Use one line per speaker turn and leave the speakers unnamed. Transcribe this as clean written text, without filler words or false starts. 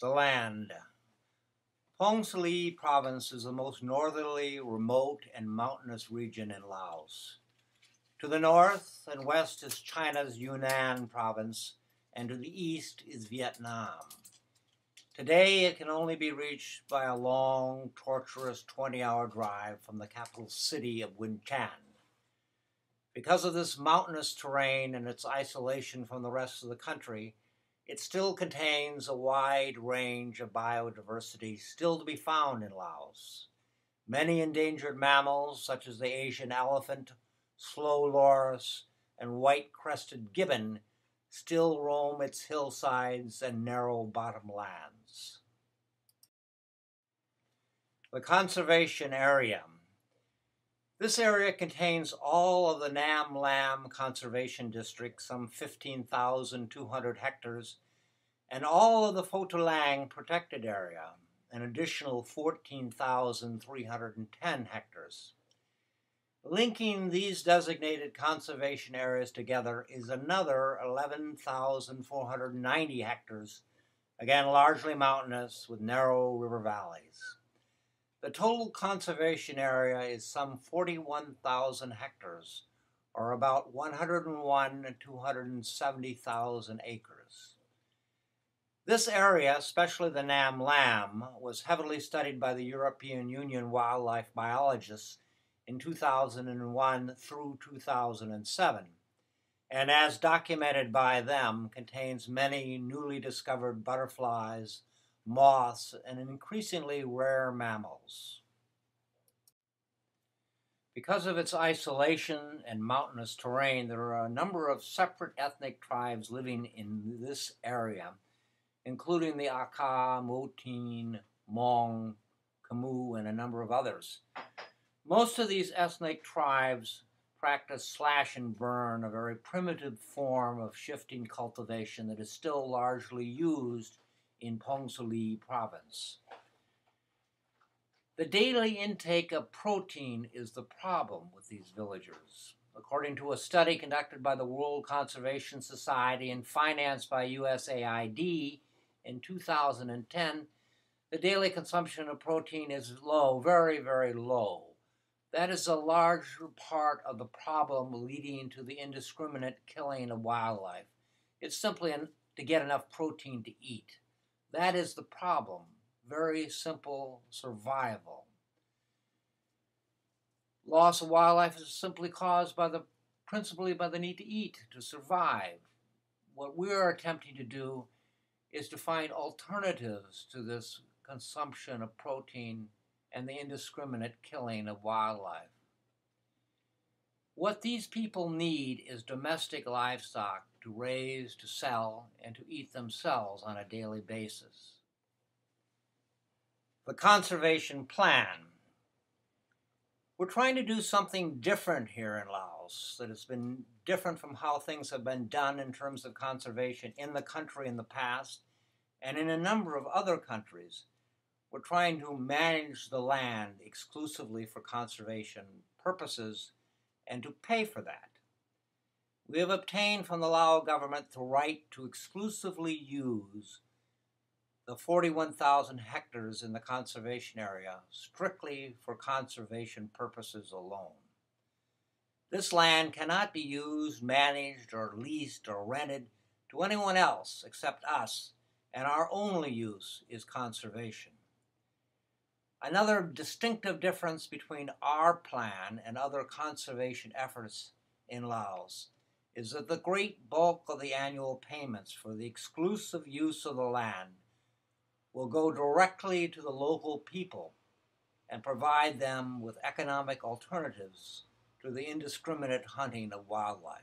The land. Phong Sa province is the most northerly, remote, and mountainous region in Laos. To the north and west is China's Yunnan province, and to the east is Vietnam. Today it can only be reached by a long, torturous 20-hour drive from the capital city of Vientiane. Because of this mountainous terrain and its isolation from the rest of the country, it still contains a wide range of biodiversity still to be found in Laos. Many endangered mammals, such as the Asian elephant, slow loris, and white-crested gibbon, still roam its hillsides and narrow bottomlands. The conservation area. This area contains all of the Nam Lam Conservation District, some 15,200 hectares, and all of the Pho To Lang Protected Area, an additional 14,310 hectares. Linking these designated conservation areas together is another 11,490 hectares, again largely mountainous with narrow river valleys. The total conservation area is some 41,000 hectares, or about 101 to 270,000 acres. This area, especially the Nam Lam, was heavily studied by the European Union wildlife biologists in 2001 through 2007, and as documented by them, contains many newly discovered butterflies, moths, and increasingly rare mammals. Because of its isolation and mountainous terrain, there are a number of separate ethnic tribes living in this area, including the Akha, Motin, Hmong, Khmu, and a number of others. Most of these ethnic tribes practice slash and burn, a very primitive form of shifting cultivation that is still largely used in Phong Sa province. The daily intake of protein is the problem with these villagers. According to a study conducted by the World Conservation Society and financed by USAID in 2010, the daily consumption of protein is low, very, very low. That is a large part of the problem leading to the indiscriminate killing of wildlife. It's simply to get enough protein to eat. That is the problem. Very simple survival. Loss of wildlife is simply caused principally by the need to eat, to survive. What we're attempting to do is to find alternatives to this consumption of protein and the indiscriminate killing of wildlife. What these people need is domestic livestock to raise, to sell, and to eat themselves on a daily basis. The conservation plan. We're trying to do something different here in Laos that has been different from how things have been done in terms of conservation in the country in the past and in a number of other countries. We're trying to manage the land exclusively for conservation purposes and to pay for that. We have obtained from the Lao government the right to exclusively use the 41,000 hectares in the conservation area strictly for conservation purposes alone. This land cannot be used, managed, or leased or rented to anyone else except us, and our only use is conservation. Another distinctive difference between our plan and other conservation efforts in Laos is that the great bulk of the annual payments for the exclusive use of the land will go directly to the local people and provide them with economic alternatives to the indiscriminate hunting of wildlife.